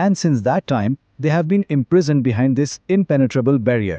"And since that time they have been imprisoned behind this impenetrable barrier."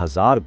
1000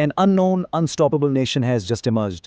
"An unknown, unstoppable nation has just emerged."